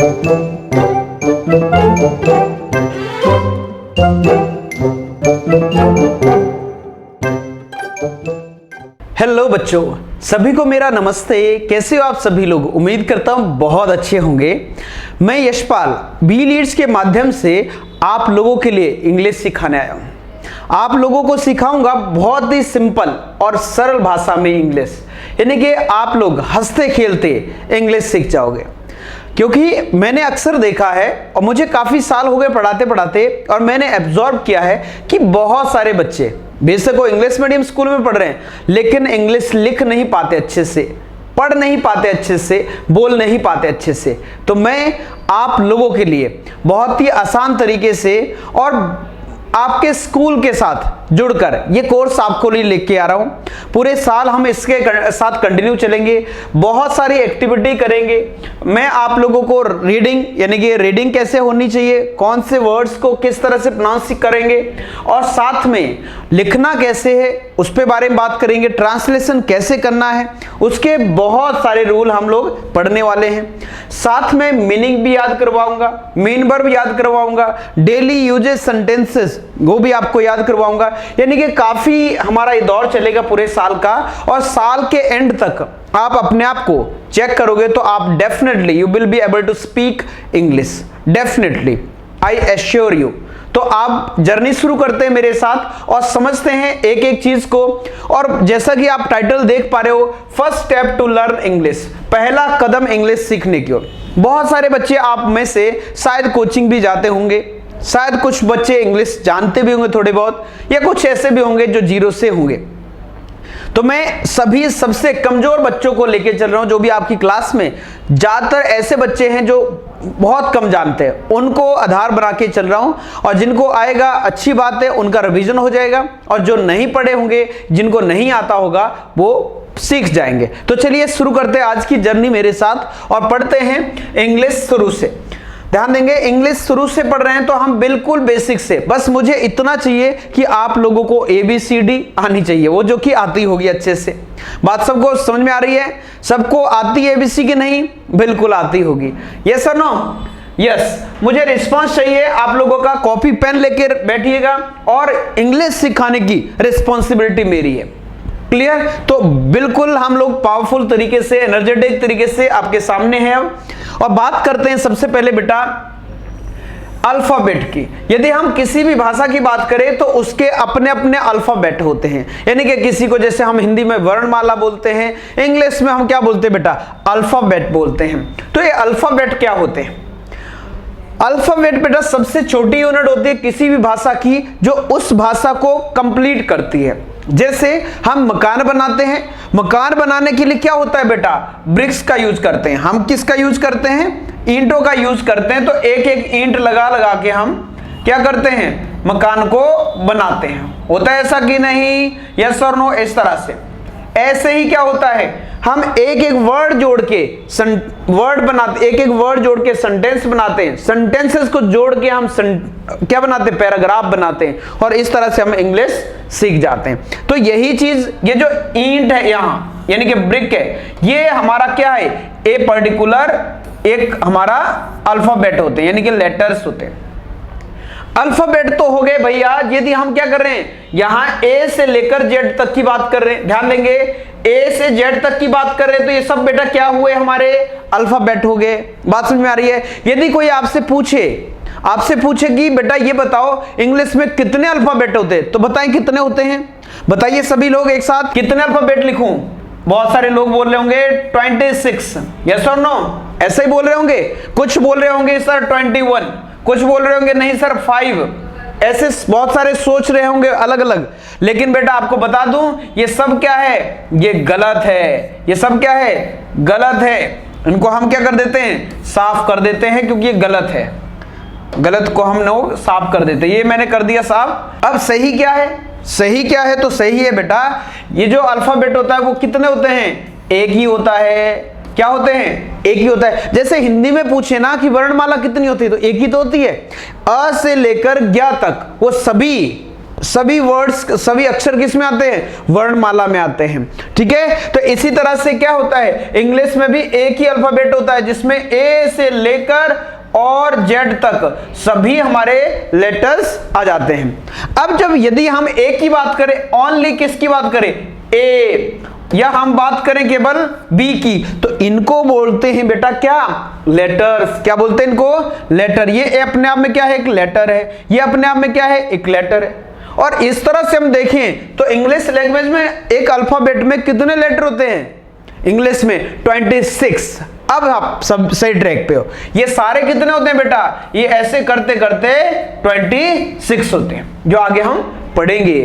Hello बच्चों, सभी को मेरा नमस्ते। कैसे हो आप सभी लोग? उम्मीद करता हूँ बहुत अच्छे होंगे। मैं यशपाल बी लीड्स के माध्यम से आप लोगों के लिए इंग्लिश सिखाने आया हूँ। आप लोगों को सिखाऊंगा बहुत ही सिंपल और सरल भाषा में इंग्लिश, यानी कि आप लोग हंसते खेलते इंग्लिश सीख जाओगे। क्योंकि मैंने अक्सर देखा है और मुझे काफ़ी साल हो गए पढ़ाते पढ़ाते, और मैंने एब्जॉर्ब किया है कि बहुत सारे बच्चे बेशक वो इंग्लिश मीडियम स्कूल में पढ़ रहे हैं, लेकिन इंग्लिश लिख नहीं पाते अच्छे से, पढ़ नहीं पाते अच्छे से, बोल नहीं पाते अच्छे से। तो मैं आप लोगों के लिए बहुत ही आसान तरीके से और आपके स्कूल के साथ जुड़कर ये कोर्स आपको लिए लेके आ रहा हूं। पूरे साल हम इसके साथ कंटिन्यू चलेंगे, बहुत सारी एक्टिविटी करेंगे। मैं आप लोगों को रीडिंग, यानी कि रीडिंग कैसे होनी चाहिए, कौन से वर्ड्स को किस तरह से प्रोनाउंस करेंगे, और साथ में लिखना कैसे है उस पे बारे में बात करेंगे। ट्रांसलेशन कैसे करना है उसके बहुत सारे रूल हम लोग पढ़ने वाले हैं। साथ में मीनिंग भी याद करवाऊंगा, मीन वर्ब याद करवाऊंगा, डेली यूजेस सेंटेंसेस वो भी आपको याद करवाऊंगा। यानी कि काफी हमारा ये दौर चलेगा पूरे साल का, और साल के एंड तक आप अपने आप को चेक करोगे तो आप definitely you will be able to speak English, definitely, I assure you. तो आप जर्नी शुरू करते हैं मेरे साथ और समझते हैं एक एक चीज को। और जैसा कि आप टाइटल देख पा रहे हो, first step to learn English, पहला कदम इंग्लिश सीखने की ओर। बहुत सारे बच्चे आप में से शायद कोचिंग भी जाते होंगे, शायद कुछ बच्चे इंग्लिश जानते भी होंगे थोड़े बहुत, या कुछ ऐसे भी होंगे जो जीरो से होंगे। तो मैं सभी सबसे कमजोर बच्चों को लेके चल रहा हूं, जो भी आपकी क्लास में ज्यादातर ऐसे बच्चे हैं जो बहुत कम जानते हैं, उनको आधार बना के चल रहा हूं। और जिनको आएगा अच्छी बात है, उनका रिवीजन हो जाएगा, और जो नहीं पढ़े होंगे, जिनको नहीं आता होगा, वो सीख जाएंगे। तो चलिए शुरू करते हैं आज की जर्नी मेरे साथ और पढ़ते हैं इंग्लिश शुरू से। ध्यान देंगे, इंग्लिश शुरू से पढ़ रहे हैं तो हम बिल्कुल बेसिक से, बस मुझे इतना चाहिए कि आप लोगों को ABCD आनी चाहिए, वो जो कि आती होगी अच्छे से। बात सबको समझ में आ रही है? सबको आती है ABC की नहीं? बिल्कुल आती होगी। यस और नो? यस। मुझे रिस्पांस चाहिए आप लोगों का। कॉपी पेन लेकर बैठिएगा, और इंग्लिश सिखाने की रिस्पॉन्सिबिलिटी मेरी है। क्लियर? तो बिल्कुल हम लोग पावरफुल तरीके से, एनर्जेटिक तरीके से आपके सामने हैं। और बात करते हैं सबसे पहले बेटा अल्फाबेट की। यदि हम किसी भी भाषा की बात करें तो उसके अपने अपने अल्फाबेट होते हैं, यानी कि किसी को जैसे हम हिंदी में वर्णमाला बोलते हैं, इंग्लिश में हम क्या बोलते हैं बेटा? अल्फाबेट बोलते हैं। तो ये अल्फाबेट क्या होते हैं? अल्फाबेट बेटा सबसे छोटी यूनिट होती है किसी भी भाषा की, जो उस भाषा को कंप्लीट करती है। जैसे हम मकान बनाते हैं, मकान बनाने के लिए क्या होता है बेटा? ब्रिक्स का यूज करते हैं। हम किसका यूज करते हैं? ईंटों का यूज करते हैं। तो एक एक ईंट लगा लगा के हम क्या करते हैं? मकान को बनाते हैं। होता है ऐसा कि नहीं? यस और नो? इस तरह से। ऐसे ही क्या होता है, हम एक एक वर्ड जोड़ के वर्ड बनाते, एक एक वर्ड जोड़ के सेंटेंस बनाते हैं, सेंटेंसेस को जोड़ के हम क्या बनाते हैं? पैराग्राफ बनाते हैं, और इस तरह से हम इंग्लिश सीख जाते हैं। तो यही चीज, ये जो ईंट है यहाँ, यानी कि ब्रिक है, ये हमारा क्या है? ए पर्टिकुलर एक हमारा अल्फाबेट होते हैं, यानी कि लेटर्स होते हैं। अल्फाबेट तो हो गए भैया। यदि हम क्या कर रहे हैं, यहां A से लेकर Z तक की बात कर रहे हैं, ध्यान देंगे, A से Z तक की बात कर रहे हैं, तो ये सब बेटा क्या हुए? हमारे अल्फाबेट हो गए। बात समझ में आ रही है? यदि कोई आपसे पूछे कि बेटा ये बताओ इंग्लिश में कितने अल्फाबेट होते हैं, तो बताएं कितने होते हैं? बताइए सभी लोग एक साथ, कितने अल्फाबेट लिखूं? बहुत सारे लोग बोल रहे होंगे 26। यस और नो? ऐसे ही बोल रहे होंगे। कुछ बोल रहे होंगे सर 21, कुछ बोल रहे होंगे नहीं सर 5। ऐसे बहुत सारे सोच रहे होंगे अलग अलग। लेकिन बेटा आपको बता दूं, ये सब क्या है? ये गलत है। ये सब क्या है? गलत है। इनको हम क्या कर देते हैं? साफ कर देते हैं, क्योंकि ये गलत है। गलत को हम लोग साफ कर देते हैं। ये मैंने कर दिया साफ। अब सही क्या है? सही क्या है? तो सही है बेटा, ये जो अल्फाबेट होता है वो कितने होते हैं? एक ही होता है। क्या होते हैं? एक ही होता है। जैसे हिंदी में पूछे ना कि वर्णमाला कितनी होती है, तो एक ही तो होती है। अ से लेकर ज्ञ तक वो सभी सभी वर्ड्स, सभी अक्षर किस में आते हैं? वर्णमाला में आते हैं। ठीक है, तो इसी तरह से क्या होता है, इंग्लिश में भी एक ही अल्फाबेट होता है जिसमें ए से लेकर और जेड तक सभी हमारे लेटर्स आ जाते हैं। अब जब यदि हम ए की बात करें, ओनली किसकी बात करें? ए, या हम बात करें केवल बी की, तो इनको बोलते हैं बेटा क्या? लेटर्स। क्या बोलते हैं इनको? लेटर। ये अपने आप में क्या है? एक लेटर है। ये अपने आप में क्या है? एक लेटर है। और इस तरह से हम देखें तो इंग्लिश लैंग्वेज में एक अल्फाबेट में कितने लेटर होते हैं? इंग्लिश में 26। अब आप सब सही ट्रैक पे हो। ये सारे कितने होते हैं बेटा? ये ऐसे करते करते 26 होते हैं, जो आगे हम पढ़ेंगे।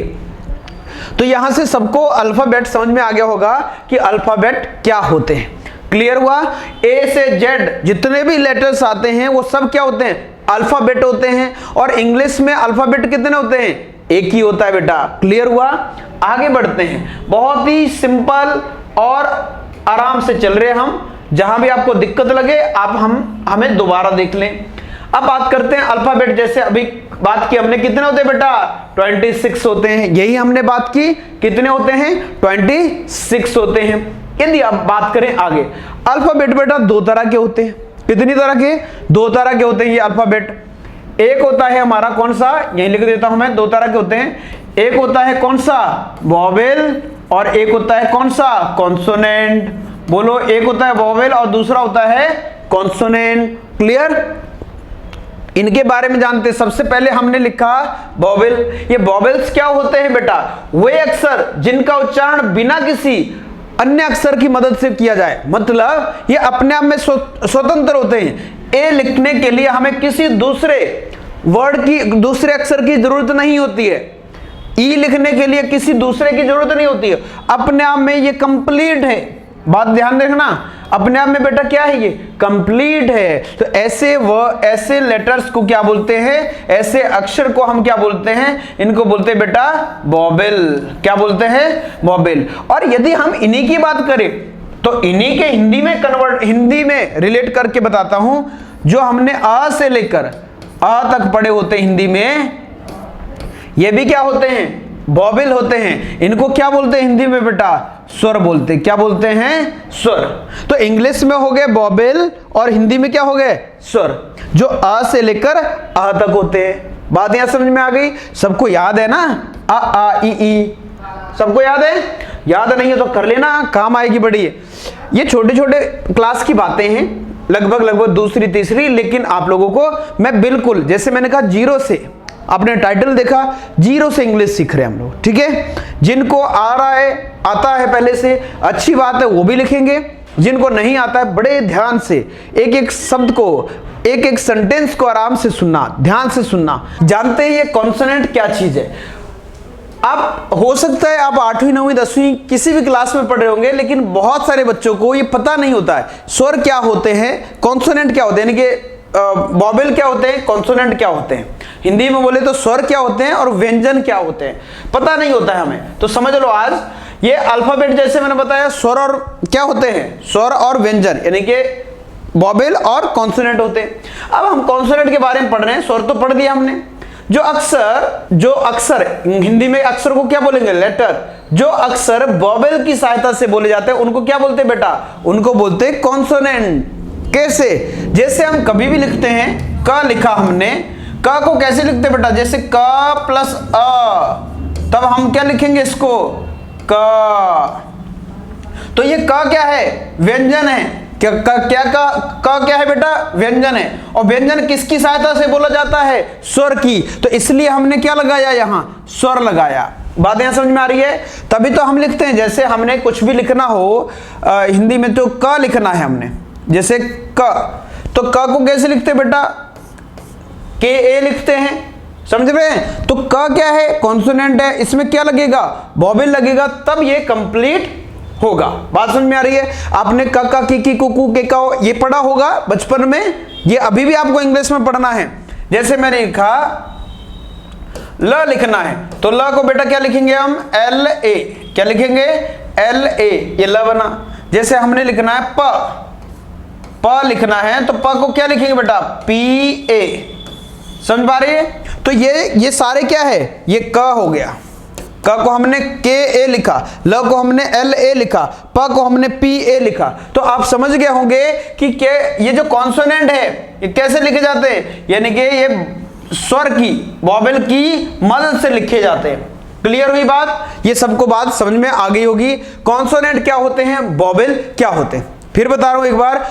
तो यहां से सबको अल्फाबेट समझ में आ गया होगा कि अल्फाबेट क्या होते हैं। क्लियर हुआ? ए से जेड जितने भी लेटर्स आते हैं वो सब क्या होते हैं? अल्फाबेट होते हैं। और इंग्लिश में अल्फाबेट कितने होते हैं? एक ही होता है बेटा। क्लियर हुआ? आगे बढ़ते हैं। बहुत ही सिंपल और आराम से चल रहे हम। जहां भी आपको दिक्कत लगे आप हमें दोबारा देख लें। अब बात करते हैं अल्फाबेट। जैसे अभी बात की हमने, कितने होते हैं बेटा? 26 होते हैं। यही हमने बात की, कितने होते हैं? 26 होते हैं। यदि आप बात करें आगे, अल्फाबेट बेटा दो तरह के होते हैं। कितनी तरह के? दो तरह के होते हैं ये अल्फाबेट। एक होता है हमारा कौन सा? यही लिख देता हूं मैं, दो तरह के होते हैं। एक होता है कौन सा? वॉवेल, और एक होता है कौन सा? कॉन्सोनेंट। बोलो, एक होता है वॉवेल और दूसरा होता है कॉन्सोनेंट। क्लियर? इनके बारे में जानते हैं। सबसे पहले हमने लिखा वॉवेल। ये वॉवेल्स क्या होते हैं बेटा? वे अक्षर जिनका उच्चारण बिना किसी अन्य अक्षर की मदद से किया जाए, मतलब ये अपने आप में स्वतंत्र होते हैं। ए लिखने के लिए हमें किसी दूसरे वर्ड की, दूसरे अक्षर की जरूरत नहीं होती है। ई लिखने के लिए किसी दूसरे की जरूरत नहीं होती है। अपने आप में ये कंप्लीट है। बात ध्यान देखना, अपने आप में बेटा क्या है? ये कंप्लीट है। तो ऐसे लेटर्स को क्या बोलते हैं? ऐसे अक्षर को हम क्या बोलते हैं? इनको बोलते हैं बेटा वॉवेल। क्या बोलते हैं? वॉवेल। और यदि हम इन्हीं की बात करें तो इन्हीं के हिंदी में रिलेट करके बताता हूं। जो हमने आ से लेकर आ तक पढ़े होते हैं हिंदी में, ये भी क्या होते हैं? वॉवेल होते हैं। इनको क्या बोलते हैं हिंदी में बेटा? स्वर बोलते हैं। क्या बोलते हैं? स्वर। तो इंग्लिश में हो गए वॉवेल और हिंदी में क्या हो गए? स्वर, जो आ से लेकर आ तक होते हैं। बात यहां समझ में आ गई? सबको याद है ना? आ ई सबको याद है? याद नहीं है तो कर लेना, काम आएगी बड़ी। ये छोटे छोटे क्लास की बातें हैं, लगभग दूसरी तीसरी, लेकिन आप लोगों को मैं बिल्कुल, जैसे मैंने कहा, जीरो से, आपने टाइटल देखा, जीरो से इंग्लिश सीख रहे हैं हम लोग। ठीक है? जिनको आ रहा है, आता है पहले से, अच्छी बात है, वो भी लिखेंगे। जिनको नहीं आता है, बड़े ध्यान से एक एक शब्द को, एक एक सेंटेंस को आराम से सुनना, ध्यान से सुनना। जानते हैं ये कॉन्सोनेंट क्या चीज है? आप हो सकता है आप 8वीं 9वीं 10वीं किसी भी क्लास में पढ़ रहे होंगे, लेकिन बहुत सारे बच्चों को ये पता नहीं होता है स्वर क्या होते हैं, कॉन्सोनेंट क्या होते हैं, यानी कि वॉवेल क्या होते हैं, कॉन्सोनेंट क्या होते हैं। हिंदी में बोले तो स्वर क्या होते हैं और व्यंजन क्या होते हैं, पता नहीं होता है हमें। तो समझ लो, आज ये अल्फाबेट जैसे मैंने बताया, स्वर और क्या होते हैं? स्वर और व्यंजन, यानी कि वॉवेल और कॉन्सोनेंट होते हैं। अब हम कॉन्सोनेंट के बारे में पढ़ रहे हैं। स्वर तो पढ़ दिया हमने। जो अक्षर हिंदी में अक्षर को क्या बोलेंगे? लेटर। जो अक्षर वॉवेल की सहायता से बोले जाते हैं उनको क्या बोलते हैं बेटा? उनको बोलते हैं कॉन्सोनेंट। कैसे? जैसे हम कभी भी लिखते हैं, क लिखा हमने, क को कैसे लिखते हैं बेटा? जैसे क प्लस अ, तब हम क्या लिखेंगे इसको? क। तो ये क क्या है? व्यंजन है। क्या क्या है बेटा? व्यंजन है। और व्यंजन किसकी सहायता से बोला जाता है? स्वर की। तो इसलिए हमने क्या लगाया? यहां स्वर लगाया। बात यहां समझ में आ रही है? तभी तो हम लिखते हैं। जैसे हमने कुछ भी लिखना हो हिंदी में, तो क लिखना है हमने, जैसे क, तो क को कैसे लिखते हैं बेटा? के ए लिखते हैं। समझ रहे हैं? तो क क्या है? कॉन्सोनेंट है। इसमें क्या लगेगा? वॉवेल लगेगा, तब ये कंप्लीट होगा। बात समझ में आ रही है? आपने क का की कु के का ये पढ़ा होगा बचपन में, ये अभी भी आपको इंग्लिश में पढ़ना है। जैसे मैंने लिखा ल लिखना है, तो ल को बेटा क्या लिखेंगे हम? L A. क्या लिखेंगे? एल ए, ये ल बना। जैसे हमने लिखना है प लिखना है, तो प को क्या लिखेंगे बेटा? P A. समझ पा रही है? तो ये सारे क्या है, ये क हो गया, क को हमने के ए लिखा, ल को हमने एल ए लिखा, प को हमने पी ए लिखा। तो आप समझ गए होंगे कि ये जो कॉन्सोनेंट है ये कैसे लिखे जाते हैं, यानी कि ये स्वर की, वॉवेल की मदद से लिखे जाते हैं। क्लियर हुई बात? ये सबको बात समझ में आ गई होगी। कॉन्सोनेंट क्या होते हैं, वॉवेल क्या होते हैं, फिर बता रहा हूं एक बार।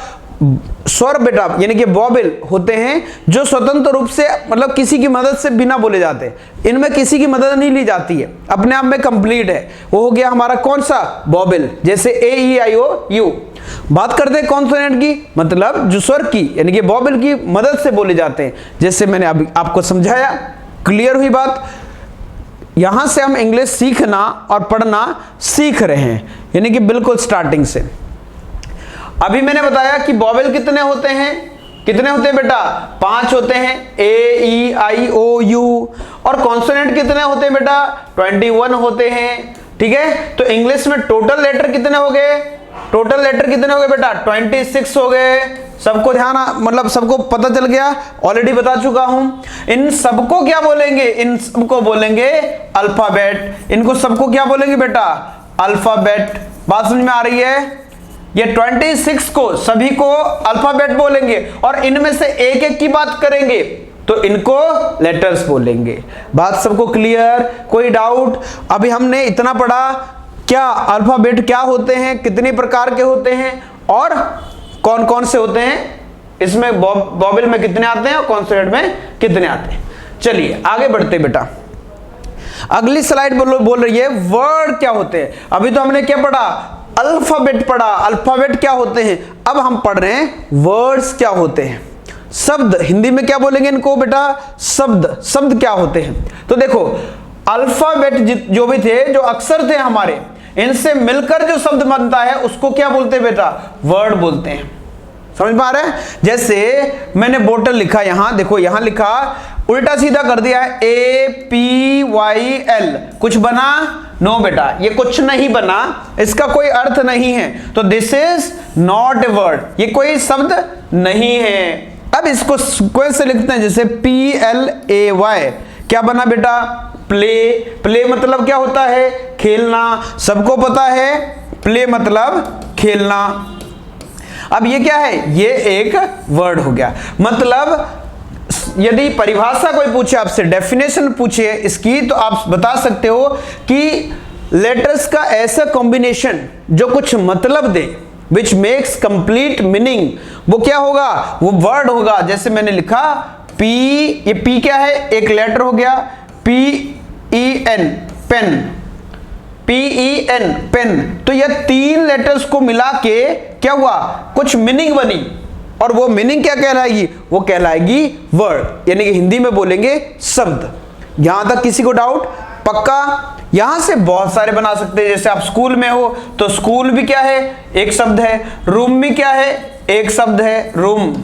स्वर बेटा यानी कि वॉवेल होते हैं जो स्वतंत्र रूप से, मतलब किसी की मदद से बिना बोले जाते हैं, इनमें किसी की मदद नहीं ली जाती है, अपने आप में कंप्लीट है। वो हो गया हमारा कौन सा, वॉवेल, जैसे ए ई आई ओ यू। बात करते हैं कॉन्सोनेंट की, मतलब जो स्वर की यानी कि वॉवेल की मदद से बोले जाते हैं, जैसे मैंने अभी आपको समझाया। क्लियर हुई बात? यहां से हम इंग्लिश सीखना और पढ़ना सीख रहे हैं, यानी कि बिल्कुल स्टार्टिंग से। अभी मैंने बताया कि वॉवेल कितने होते हैं, कितने होते हैं बेटा, 5 होते हैं, ए ई आई ओ यू। और कॉन्सोनेंट कितने होते हैं बेटा, 21 होते हैं। ठीक है, तो इंग्लिश में टोटल लेटर कितने हो गए, टोटल लेटर कितने हो गए बेटा, 26 हो गए। सबको ध्यान, मतलब सबको पता चल गया, ऑलरेडी बता चुका हूं। इन सबको क्या बोलेंगे, इन सबको बोलेंगे अल्फाबेट। इनको सबको क्या बोलेंगे बेटा, अल्फाबेट। बात समझ में आ रही है? ये 26 को सभी को अल्फाबेट बोलेंगे, और इनमें से एक एक की बात करेंगे तो इनको लेटर्स बोलेंगे। बात सबको क्लियर? कोई डाउट? अभी हमने इतना पढ़ा, क्या अल्फाबेट क्या होते हैं, कितने प्रकार के होते हैं और कौन कौन से होते हैं, इसमें वॉवेल में कितने आते हैं और कॉन्सोनेंट में कितने आते हैं। चलिए आगे बढ़ते बेटा। अगली स्लाइड बोल रही है वर्ड क्या होते हैं। अभी तो हमने क्या पढ़ा, अल्फाबेट पढ़ा, अल्फाबेट क्या होते हैं। अब हम पढ़ रहे हैं वर्ड्स क्या होते हैं, शब्द। हिंदी में क्या बोलेंगे इनको बेटा, शब्द। शब्द क्या होते हैं, तो देखो अल्फाबेट जो भी थे, जो अक्षर थे हमारे, इनसे मिलकर जो शब्द बनता है उसको क्या बोलते हैं बेटा, वर्ड बोलते हैं। समझ पा रहे हैं? जैसे मैंने बोतल लिखा, यहां देखो, यहां लिखा, उल्टा सीधा कर दिया है, APYL, कुछ बना? नो बेटा, ये कुछ नहीं बना, इसका कोई अर्थ नहीं है, तो this is not a word, ये कोई शब्द नहीं है। अब इसको सीक्वेंस से लिखते हैं, जैसे PLAY, क्या बना बेटा, प्ले। प्ले मतलब क्या होता है, खेलना। सबको पता है प्ले मतलब खेलना। अब ये क्या है, ये एक वर्ड हो गया। मतलब यदि परिभाषा कोई पूछे आपसे, डेफिनेशन पूछे इसकी, तो आप बता सकते हो कि लेटर्स का ऐसा कॉम्बिनेशन जो कुछ मतलब दे, विच मेक्स कंप्लीट मीनिंग, वो क्या होगा, वो वर्ड होगा। जैसे मैंने लिखा P, ये P क्या है, एक लेटर हो गया, PEN, पेन, PEN, पेन। तो ये 3 लेटर्स को मिला के क्या हुआ, कुछ मीनिंग बनी, और वो मीनिंग क्या कहलाएगी, वो कहलाएगी वर्ड, यानी कि हिंदी में बोलेंगे शब्द। यहां तक किसी को डाउट? पक्का? यहां से बहुत सारे बना सकते हैं। जैसे आप स्कूल में हो तो स्कूल भी क्या है, एक शब्द है। रूम भी क्या है, एक शब्द है, रूम।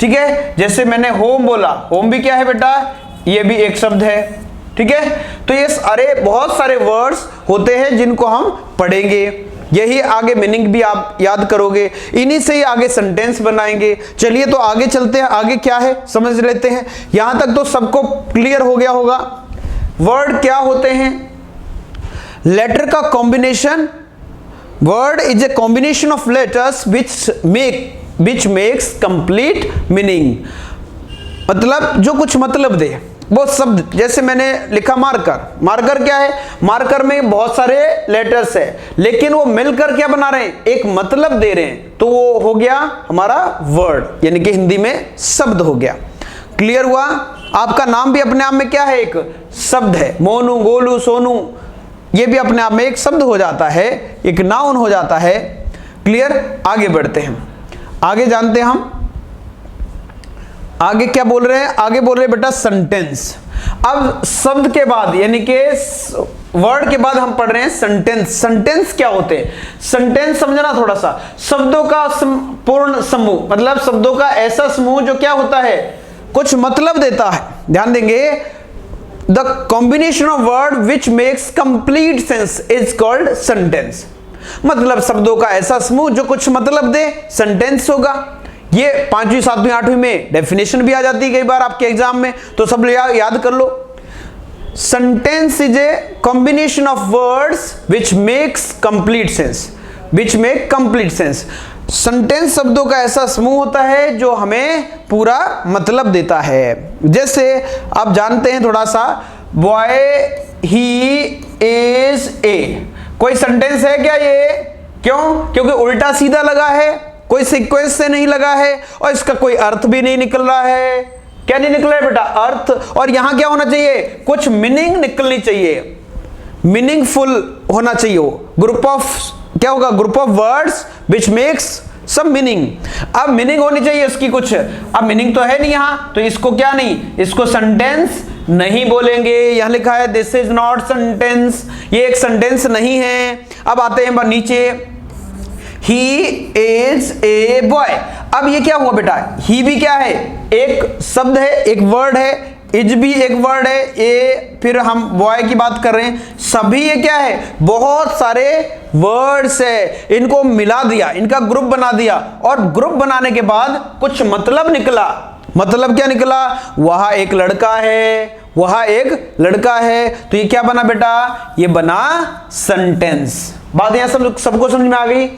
ठीक है, जैसे मैंने होम बोला, होम भी क्या है बेटा, ये भी एक शब्द है। ठीक है, तो ये सारे बहुत सारे वर्ड्स होते हैं जिनको हम पढ़ेंगे, यही आगे मीनिंग भी आप याद करोगे, इन्हीं से ही आगे सेंटेंस बनाएंगे। चलिए तो आगे चलते हैं, आगे क्या है समझ लेते हैं। यहां तक तो सबको क्लियर हो गया होगा। वर्ड क्या होते हैं, लेटर का combination. Word is a combination of letters which makes complete meaning, मतलब जो कुछ मतलब दे वो शब्द। जैसे मैंने लिखा मार्कर, मार्कर क्या है, मार्कर में बहुत सारे लेटर्स है, लेकिन वो मिलकर क्या बना रहे हैं, एक मतलब दे रहे हैं, तो वो हो गया हमारा वर्ड, यानी कि हिंदी में शब्द हो गया। क्लियर हुआ? आपका नाम भी अपने आप में क्या है, एक शब्द है। मोनू, गोलू, सोनू, ये भी अपने आप में एक शब्द हो जाता है, एक नाउन हो जाता है। क्लियर? आगे बढ़ते हैं, आगे जानते हैं हम आगे क्या बोल रहे हैं। आगे बोल रहे हैं बेटा सेंटेंस। अब शब्द के बाद यानी कि वर्ड के बाद हम पढ़ रहे हैं सेंटेंस। सेंटेंस क्या होते हैं, सेंटेंस समझना थोड़ा सा। शब्दों का पूर्ण समूह, मतलब शब्दों का ऐसा समूह जो क्या होता है, कुछ मतलब देता है। ध्यान देंगे, the combination of word which makes complete sense is called sentence. मतलब शब्दों का ऐसा समूह जो कुछ मतलब दे, सेंटेंस होगा। ये 5वीं 7वीं 8वीं में डेफिनेशन भी आ जाती है कई बार आपके एग्जाम में, तो सब याद कर लो। Sentence is a combination of words which makes complete sense, which make complete sense. Sentence शब्दों का ऐसा समूह होता है जो हमें पूरा मतलब देता है। जैसे आप जानते हैं थोड़ा सा, बॉय ही इज ए, कोई सेंटेंस है क्या ये? क्यों? क्योंकि उल्टा सीधा लगा है, कोई सीक्वेंस से नहीं लगा है, और इसका कोई अर्थ भी नहीं निकल रहा है। क्या नहीं निकल रहा है बेटा? अर्थ। और यहां क्या होना चाहिए? कुछ मीनिंग निकलनी चाहिए, मीनिंगफुल होना चाहिए वो। ग्रुप ऑफ, क्या होगा? Group of words which makes some meaning. अब मीनिंग होनी चाहिए उसकी कुछ, अब मीनिंग तो है नहीं यहां, तो इसको क्या नहीं, इसको सेंटेंस नहीं बोलेंगे। यहां लिखा है दिस इज नॉट सेंटेंस, ये एक सेंटेंस नहीं है। अब आते हैं नीचे, ही इज ए बॉय। अब ये क्या हुआ बेटा? ही भी क्या है? एक शब्द है, एक वर्ड है, इज भी एक वर्ड है, ए, फिर हम बॉय की बात कर रहे हैं, सभी ये क्या है? बहुत सारे वर्ड्स है, इनको मिला दिया, इनका ग्रुप बना दिया, और ग्रुप बनाने के बाद कुछ मतलब निकला। मतलब क्या निकला? वहां एक लड़का है, वहां एक लड़का है, तो ये क्या बना बेटा? ये बना सेंटेंस। बात यहां सबको समझ में आ गई?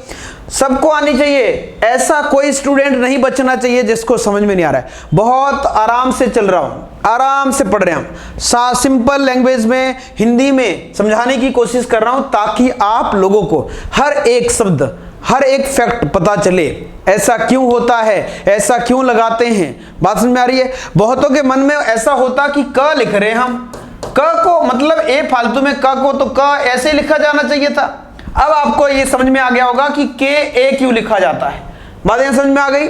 सबको आनी चाहिए, ऐसा कोई स्टूडेंट नहीं बचना चाहिए जिसको समझ में नहीं आ रहा है। बहुत आराम से चल रहा हूं, आराम से पढ़ रहे हैं, सिंपल लैंग्वेज में, हिंदी में समझाने की कोशिश कर रहा हूं, ताकि आप लोगों को हर एक शब्द, हर एक फैक्ट पता चले। ऐसा क्यों होता है, ऐसा क्यों लगाते हैं, बात समझ में आ रही है? बहुतों के मन में ऐसा होता कि क लिख रहे हैं हम, क को मतलब ए फालतू में, क को तो क ऐसे लिखा जाना चाहिए था। अब आपको ये समझ में आ गया होगा कि के ए क्यों लिखा जाता है। बात यहां समझ में आ गई?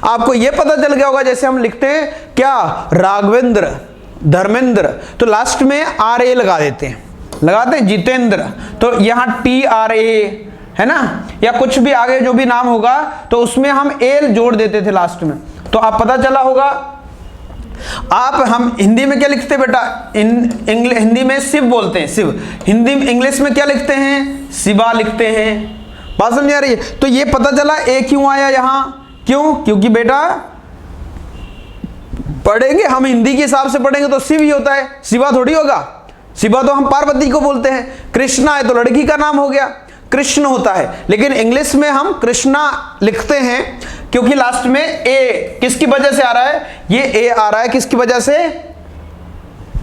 आपको ये पता चल गया होगा, जैसे हम लिखते हैं क्या, राघवेंद्र, धर्मेंद्र, तो लास्ट में आर ए लगा देते हैं, लगाते हैं जितेंद्र, तो यहां टी आर ए है ना, या कुछ भी आगे जो भी नाम होगा तो उसमें हम एल जोड़ देते थे लास्ट में। तो आप पता चला होगा। आप, हम हिंदी में क्या लिखते हैं बेटा? हिंदी में शिव बोलते हैं, शिव। हिंदी इंग्लिश में क्या लिखते हैं? शिवा लिखते हैं। बात समझ आ रही है? तो ये पता चला ए क्यों आया यहां, क्यों? क्योंकि बेटा पढ़ेंगे हम हिंदी के हिसाब से पढ़ेंगे तो शिव ही होता है, शिवा थोड़ी होगा। शिवा तो हम पार्वती को बोलते हैं, कृष्णा है तो लड़की का नाम हो गया, कृष्ण होता है। लेकिन इंग्लिश में हम कृष्णा लिखते हैं क्योंकि लास्ट में ए किसकी वजह से आ रहा है? ये ए आ रहा है किसकी वजह से?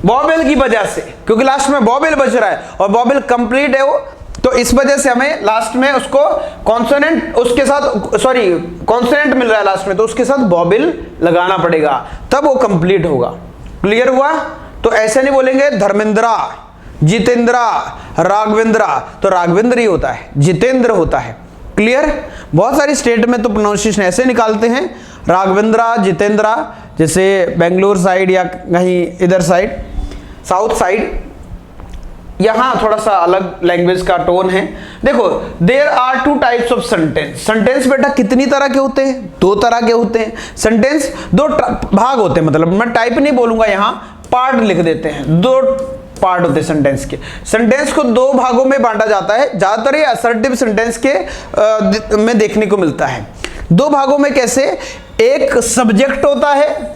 वॉवेल की वजह से, क्योंकि लास्ट में वॉवेल बच रहा है और वॉवेल कंप्लीट है वो, तो इस वजह से हमें लास्ट में उसको कॉन्सोनेंट, उसके साथ सॉरी कॉन्सोनेंट मिल रहा है लास्ट में, तो उसके साथ वॉवेल लगाना पड़ेगा, तब वो कंप्लीट होगा। क्लियर हुआ? तो ऐसे नहीं बोलेंगे धर्मेंद्रा, जितेंद्रा, राघवेंद्रा, तो राघवेंद्र ही होता है, जितेंद्र होता है। क्लियर? बहुत सारी स्टेट में तो प्रोनाउंसिएशन ऐसे निकालते हैं, राघवेंद्रा, जितेंद्रा, जैसे बेंगलोर साइड या कहीं इधर साइड, साउथ साइड, यहां थोड़ा सा अलग लैंग्वेज का टोन है। देखो, there are two types of sentence. Sentence बेटा कितनी तरह के होते हैं? दो तरह के होते हैं। सेंटेंस दो भाग होते हैं, मतलब मैं टाइप नहीं बोलूंगा, यहां पार्ट लिख देते हैं। दो पार्ट होते हैं सेंटेंस के। सेंटेंस को दो भागों में बांटा जाता है, ज्यादातर ये असर्टिव सेंटेंस के में देखने को मिलता है। दो भागों में कैसे? एक सब्जेक्ट होता है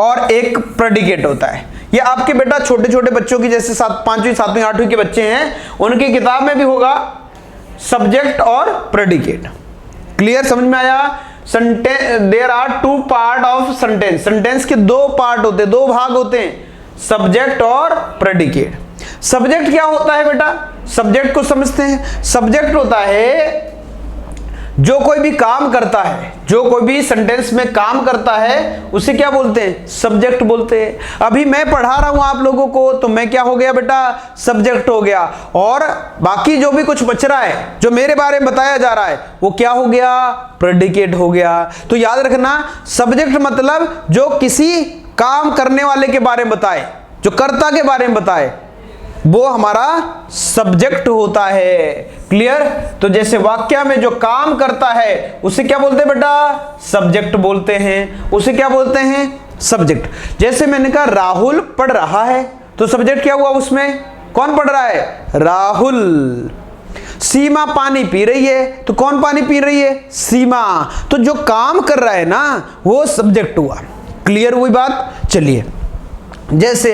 और एक प्रेडिकेट होता है। ये आपके बेटा छोटे छोटे बच्चों की, जैसे 5वीं 7वीं 8वीं के बच्चे हैं, उनकी किताब में भी होगा सब्जेक्ट और प्रेडिकेट। क्लियर? समझ में आया? There are two part of sentence. Sentence के दो पार्ट होते हैं, दो भाग होते हैं, सब्जेक्ट और प्रेडिकेट। सब्जेक्ट क्या होता है बेटा? सब्जेक्ट को समझते हैं। सब्जेक्ट होता है जो कोई भी काम करता है, जो कोई भी सेंटेंस में काम करता है, उसे क्या बोलते हैं? सब्जेक्ट बोलते हैं। अभी मैं पढ़ा रहा हूं आप लोगों को, तो मैं क्या हो गया बेटा? सब्जेक्ट हो गया। और बाकी जो भी कुछ बच रहा है, जो मेरे बारे में बताया जा रहा है, वो क्या हो गया? प्रेडिकेट हो गया। तो याद रखना, सब्जेक्ट मतलब जो किसी काम करने वाले के बारे में बताए, जो कर्ता के बारे में बताए, वो हमारा सब्जेक्ट होता है। क्लियर? तो जैसे वाक्य में जो काम करता है उसे क्या बोलते हैं बेटा? सब्जेक्ट बोलते हैं। उसे क्या बोलते हैं? सब्जेक्ट। जैसे मैंने कहा राहुल पढ़ रहा है, तो सब्जेक्ट क्या हुआ उसमें? कौन पढ़ रहा है? राहुल। सीमा पानी पी रही है, तो कौन पानी पी रही है? सीमा। तो जो काम कर रहा है ना वो सब्जेक्ट हुआ। क्लियर हुई बात? चलिए, जैसे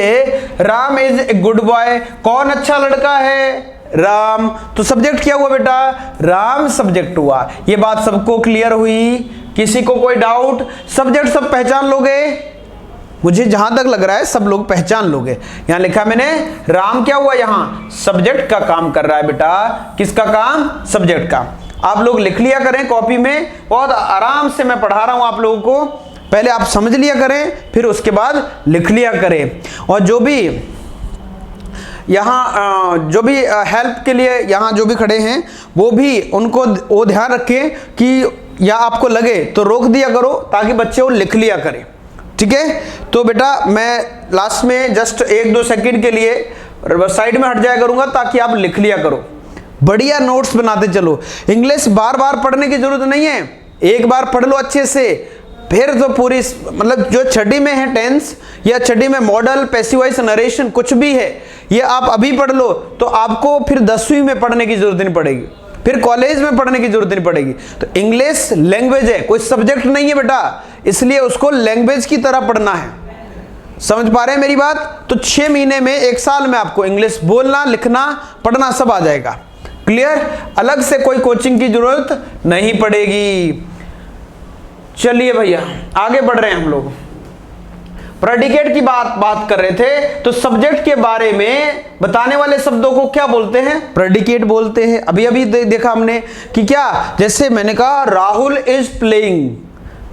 Ram is a good boy, कौन अच्छा लड़का है? राम। तो सब्जेक्ट क्या हुआ बेटा? राम सब्जेक्ट हुआ। ये बात सबको क्लियर हुई? किसी को कोई डाउट? सब्जेक्ट सब पहचान लोगे? मुझे जहां तक लग रहा है सब लोग पहचान लोगे। यहां लिखा मैंने राम क्या हुआ? यहां सब्जेक्ट का काम कर रहा है बेटा। किसका काम? सब्जेक्ट का। आप लोग लिख लिया करें कॉपी में, बहुत आराम से मैं पढ़ा रहा हूं आप लोगों को। पहले आप समझ लिया करें, फिर उसके बाद लिख लिया करें। और जो भी यहाँ जो भी हेल्प के लिए यहाँ जो भी खड़े हैं वो भी उनको वो ध्यान रखें कि या आपको लगे तो रोक दिया करो ताकि बच्चे वो लिख लिया करें। ठीक है? तो बेटा मैं लास्ट में जस्ट 1-2 सेकंड के लिए साइड में हट जाया करूंगा ताकि आप लिख लिया करो। बढ़िया नोट्स बनाते चलो। इंग्लिश बार बार पढ़ने की जरूरत नहीं है, एक बार पढ़ लो अच्छे से, फिर तो पूरी मतलब जो छठी में है टेंस या छठी में मॉडल, पैसिव वॉइस, नरेशन कुछ भी है, ये आप अभी पढ़ लो तो आपको फिर 10वीं में पढ़ने की जरूरत नहीं पड़ेगी, फिर कॉलेज में पढ़ने की जरूरत नहीं पड़ेगी। तो इंग्लिश लैंग्वेज है, कोई सब्जेक्ट नहीं है बेटा, इसलिए उसको लैंग्वेज की तरह पढ़ना है। समझ पा रहे हैं मेरी बात? तो 6 महीने में, 1 साल में आपको इंग्लिश बोलना, लिखना, पढ़ना सब आ जाएगा। क्लियर? अलग से कोई कोचिंग की जरूरत नहीं पड़ेगी। चलिए भैया आगे बढ़ रहे हैं हम लोग। प्रेडिकेट की बात कर रहे थे, तो सब्जेक्ट के बारे में बताने वाले शब्दों को क्या बोलते हैं? प्रेडिकेट बोलते हैं। अभी देखा हमने कि क्या, जैसे मैंने कहा Rahul is playing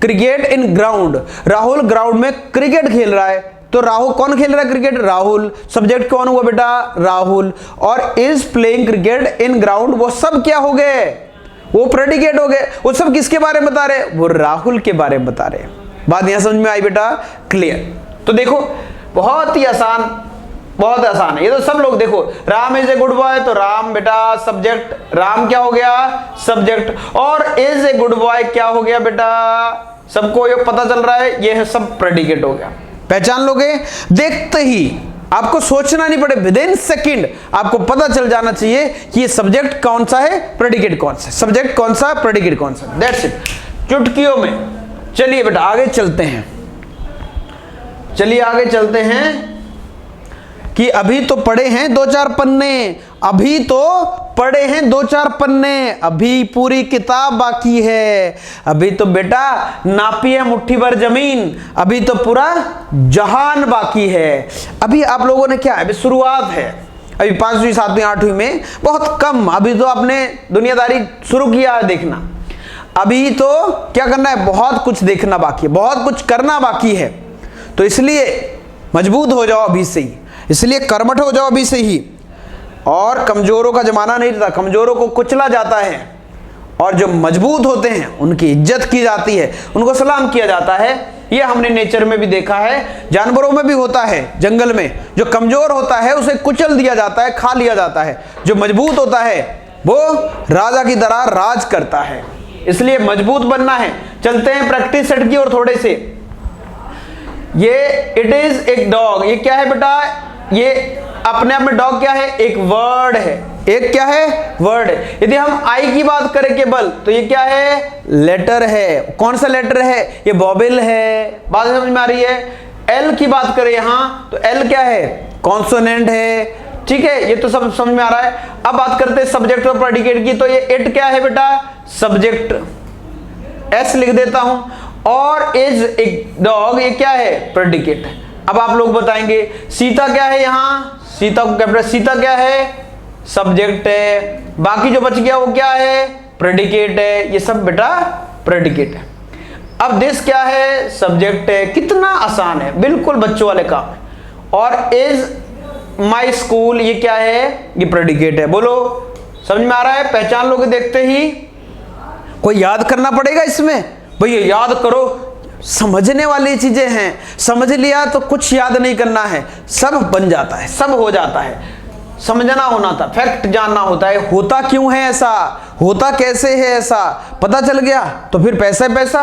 cricket in ground, Rahul ground में क्रिकेट खेल रहा है। तो राहुल कौन खेल रहा है क्रिकेट? राहुल। सब्जेक्ट कौन हुआ बेटा? राहुल। और is playing cricket in ground, वो सब क्या हो गए? वो प्रेडिकेट हो गए। वो सब किसके बारे में बता रहे? वो राहुल के बारे में बता रहे। बात यहां समझ में आई बेटा? क्लियर? तो देखो बहुत ही आसान, बहुत आसान है ये तो सब लोग। देखो Ram is a good boy, तो राम बेटा सब्जेक्ट, राम क्या हो गया? सब्जेक्ट। और इज ए गुड बॉय क्या हो गया बेटा? सबको ये पता चल रहा है, ये है सब प्रेडिकेट हो गया। पहचान लोगे? देखते ही आपको सोचना नहीं पड़े, विद इन सेकेंड आपको पता चल जाना चाहिए कि ये सब्जेक्ट कौन सा है, प्रेडिकेट कौन सा, सब्जेक्ट कौन सा, प्रेडिकेट कौन सा। दैट्स इट, चुटकियों में। चलिए बेटा आगे चलते हैं, चलिए आगे चलते हैं कि अभी तो पढ़े हैं 2-4 पन्ने, अभी तो पढ़े हैं 2-4 पन्ने, अभी पूरी किताब बाकी है। अभी तो बेटा नापी है मुट्ठी भर जमीन, अभी तो पूरा जहान बाकी है। अभी आप लोगों ने क्या है, अभी शुरुआत है, अभी 5वीं 7वीं 8वीं में बहुत कम, अभी तो आपने दुनियादारी शुरू किया है देखना। अभी तो क्या करना है, बहुत कुछ देखना बाकी है, बहुत कुछ करना बाकी है। तो इसलिए मजबूत हो जाओ अभी से ही, इसलिए कर्मठ हो जाओ अभी से ही। और कमजोरों का जमाना नहीं रहता, कमजोरों को कुचला जाता है और जो मजबूत होते हैं उनकी इज्जत की जाती है, उनको सलाम किया जाता है। ये हमने नेचर में भी देखा है, जानवरों में भी होता है। जंगल में जो कमजोर होता है उसे कुचल दिया जाता है, खा लिया जाता है। जो मजबूत होता है वो राजा की तरह राज करता है। इसलिए मजबूत बनना है। चलते हैं प्रैक्टिस सेट की और थोड़े से। ये इट इज एक डॉग, ये क्या है बेटा? ये अपने आप में डॉग क्या है? एक वर्ड है। एक क्या है? वर्ड है। यदि हम आई की बात करें केवल, तो ये क्या है? लेटर है। कौन सा लेटर है? ये वोवेल है। बात समझ में आ रही है? एल की बात करें यहां, तो एल क्या है? कॉन्सोनेंट है। ठीक है, ये तो सब समझ में आ रहा है। अब बात करते हैं सब्जेक्ट और प्रेडिकेट की, तो ये इट क्या है बेटा? सब्जेक्ट, एस लिख देता हूं। और इज एक डॉग, ये क्या है? प्रेडिकेट। अब आप लोग बताएंगे सीता क्या है? यहां सीता को कैपिटल, सीता क्या है? सब्जेक्ट है। बाकी जो बच गया वो क्या है? प्रेडिकेट है। ये सब बेटा प्रेडिकेट है। अब दिस क्या है? सब्जेक्ट है। कितना आसान है, बिल्कुल बच्चों वाले काम है। और इज माई स्कूल, ये क्या है? ये प्रेडिकेट है। बोलो समझ में आ रहा है? पहचान लोगे देखते ही? कोई याद करना पड़ेगा इसमें? भैया याद करो, समझने वाली चीजें हैं, समझ लिया तो कुछ याद नहीं करना है, सब बन जाता है, सब हो जाता है। समझना होना था, फैक्ट जानना होता है, होता क्यों है ऐसा, होता कैसे है ऐसा, पता चल गया तो फिर पैसा पैसा।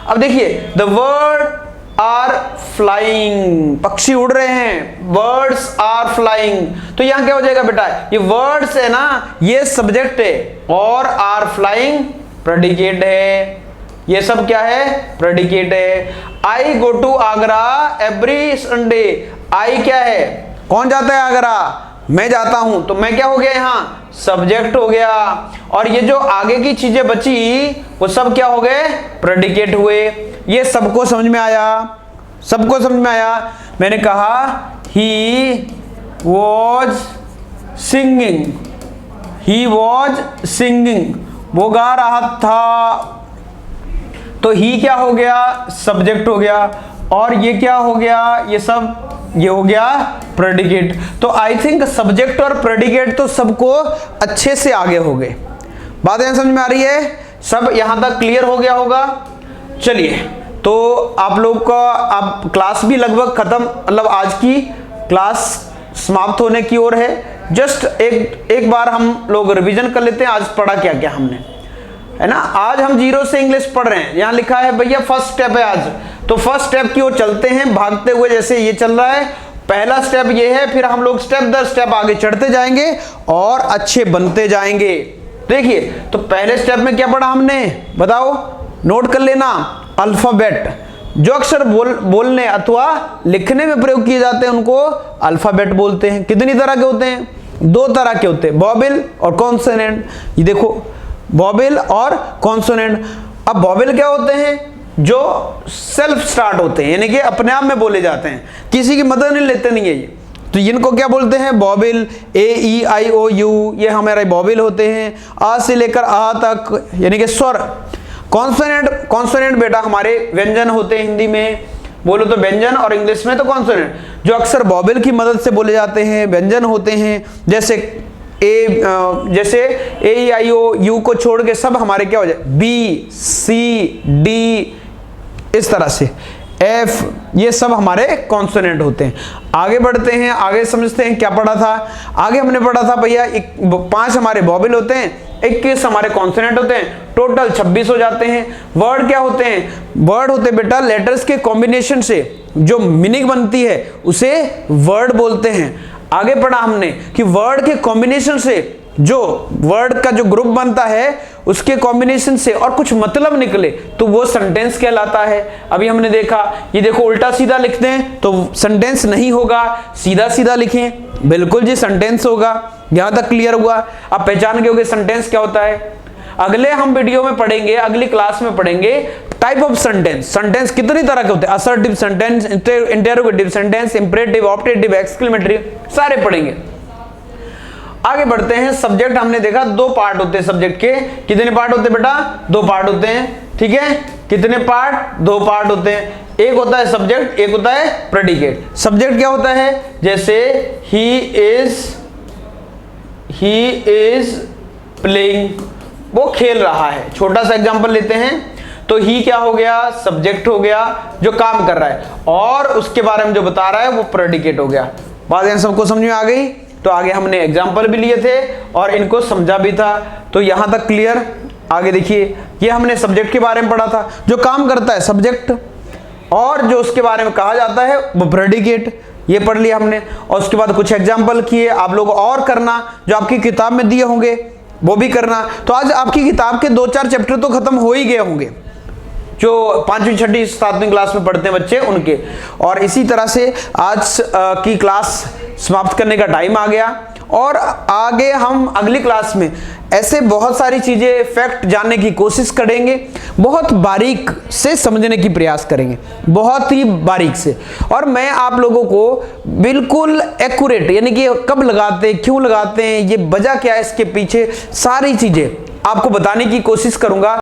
अब देखिए द वर्ड आर फ्लाइंग, पक्षी उड़ रहे हैं, बर्ड्स आर फ्लाइंग। तो यहां क्या हो जाएगा बेटा, ये वर्ड्स है ना, ये सब्जेक्ट है और आर फ्लाइंग प्रेडिकेट है। ये सब क्या है, प्रेडिकेट है। I go to Agra every Sunday, I क्या है, कौन जाता है आगरा, मैं जाता हूं, तो मैं क्या हो गया यहां, सब्जेक्ट हो गया। और ये जो आगे की चीजें बची वो सब क्या हो गए, प्रेडिकेट हुए। ये सबको समझ में आया, सबको समझ में आया। मैंने कहा he was singing, he was singing, वो गा रहा था। तो ही क्या हो गया, सब्जेक्ट हो गया। और ये क्या हो गया, ये सब ये हो गया प्रेडिकेट। तो आई थिंक सब्जेक्ट और प्रेडिकेट तो सबको अच्छे से आगे हो गए। बात यहां समझ में आ रही है, सब यहां तक क्लियर हो गया होगा। चलिए, तो आप लोग का अब क्लास भी लगभग खत्म, मतलब आज की क्लास समाप्त होने की ओर है। जस्ट एक बार हम लोग रिवीजन कर लेते हैं, आज पढ़ा क्या क्या हमने, है ना। आज हम जीरो से इंग्लिश पढ़ रहे हैं। यहां लिखा है भैया फर्स्ट स्टेप है आज, तो फर्स्ट स्टेप की ओर चलते हैं भागते हुए, जैसे ये चल रहा है। पहला स्टेप ये है, फिर हम लोग स्टेप दर स्टेप आगे चढ़ते जाएंगे और अच्छे बनते जाएंगे। देखिए, तो पहले स्टेप में क्या पढ़ा हमने, बताओ, नोट कर लेना। अल्फाबेट, जो अक्षर बोलने अथवा लिखने में प्रयोग किए जाते हैं उनको अल्फाबेट बोलते हैं। कितनी तरह के होते हैं, दो तरह के होते हैं, वोवेल और कॉन्सोनेंट। ये देखो, वोवेल और कॉन्सोनेंट। अब वोवेल क्या होते हैं, जो सेल्फ स्टार्ट होते हैं, यानी कि अपने आप में बोले जाते हैं, किसी की मदद नहीं लेते नहीं है ये। तो इनको क्या बोलते हैं, vowel. A E I O you, ये हमारे वोवेल होते हैं, आ से लेकर आ तक, यानी कि स्वर। कॉन्सोनेंट, कॉन्सोनेंट बेटा हमारे व्यंजन होते हैं, हिंदी में बोलो तो व्यंजन और इंग्लिश में तो कॉन्सोनेंट, जो अक्सर वोवेल की मदद से बोले जाते हैं, व्यंजन होते हैं। जैसे ए ई आई ओ यू को छोड़ के सब हमारे क्या हो जाए, बी सी डी, इस तरह से एफ, ये सब हमारे कॉन्सोनेंट होते हैं। आगे बढ़ते हैं, आगे समझते हैं क्या पढ़ा था। आगे हमने पढ़ा था भैया 5 हमारे वोवेल होते हैं, 21 हमारे कॉन्सोनेंट होते हैं, टोटल 26 हो जाते हैं। वर्ड क्या होते हैं, वर्ड होते बेटा लेटर्स के कॉम्बिनेशन से जो मीनिंग बनती है उसे वर्ड बोलते हैं। आगे पढ़ा हमने कि वर्ड के कॉम्बिनेशन से, जो वर्ड का जो ग्रुप बनता है उसके कॉम्बिनेशन से और कुछ मतलब निकले तो वो सेंटेंस कहलाता है। अभी हमने देखा, ये देखो उल्टा सीधा लिखते हैं तो सेंटेंस नहीं होगा, सीधा सीधा लिखें, बिल्कुल जी सेंटेंस होगा। यहां तक क्लियर हुआ। अब पहचान गए होंगे सेंटेंस क्या होता है। अगले हम वीडियो में पढ़ेंगे, अगली क्लास में पढ़ेंगे टाइप ऑफ सेंटेंस। सेंटेंस कितनी तरह के होते हैं, assertive sentence, interrogative sentence, imperative, optative, exclamatory, सारे पढ़ेंगे। आगे बढ़ते हैं। सब्जेक्ट हमने देखा 2 पार्ट होते हैं सब्जेक्ट के। कितने पार्ट होते हैं बेटा, 2 पार्ट होते हैं, ठीक है। कितने पार्ट, 2 पार्ट होते हैं। एक होता है सब्जेक्ट, एक होता है प्रेडिकेट। सब्जेक्ट क्या होता है, जैसे ही इज प्लेइंग, वो खेल रहा है। छोटा सा एग्जांपल लेते हैं, तो ही क्या हो गया, सब्जेक्ट हो गया जो काम कर रहा है, और उसके बारे में जो बता रहा है वो प्रेडिकेट हो गया। बात यहां सबको समझ में आ गई। तो आगे हमने एग्जाम्पल भी लिए थे और इनको समझा भी था, तो यहां तक क्लियर। आगे देखिए, ये हमने सब्जेक्ट के बारे में पढ़ा था, जो काम करता है सब्जेक्ट, और जो उसके बारे में कहा जाता है वो प्रेडिकेट, ये पढ़ लिया हमने। और उसके बाद कुछ एग्जाम्पल किए। आप लोग और करना, जो आपकी किताब में दिए होंगे वो भी करना। तो आज आपकी किताब के 2-4 चैप्टर तो खत्म हो ही गए होंगे, जो 5वीं 6वीं 7वीं क्लास में पढ़ते हैं बच्चे उनके। और इसी तरह से आज की क्लास समाप्त करने का टाइम आ गया, और आगे हम अगली क्लास में ऐसे बहुत सारी चीजें, फैक्ट जानने की कोशिश करेंगे, बहुत बारीक से समझने की प्रयास करेंगे, बहुत ही बारीक से। और मैं आप लोगों को बिल्कुल एक्यूरेट, यानी कि कब लगाते हैं, क्यों लगाते हैं, ये वजह क्या है इसके पीछे, सारी चीजें आपको बताने की कोशिश करूंगा।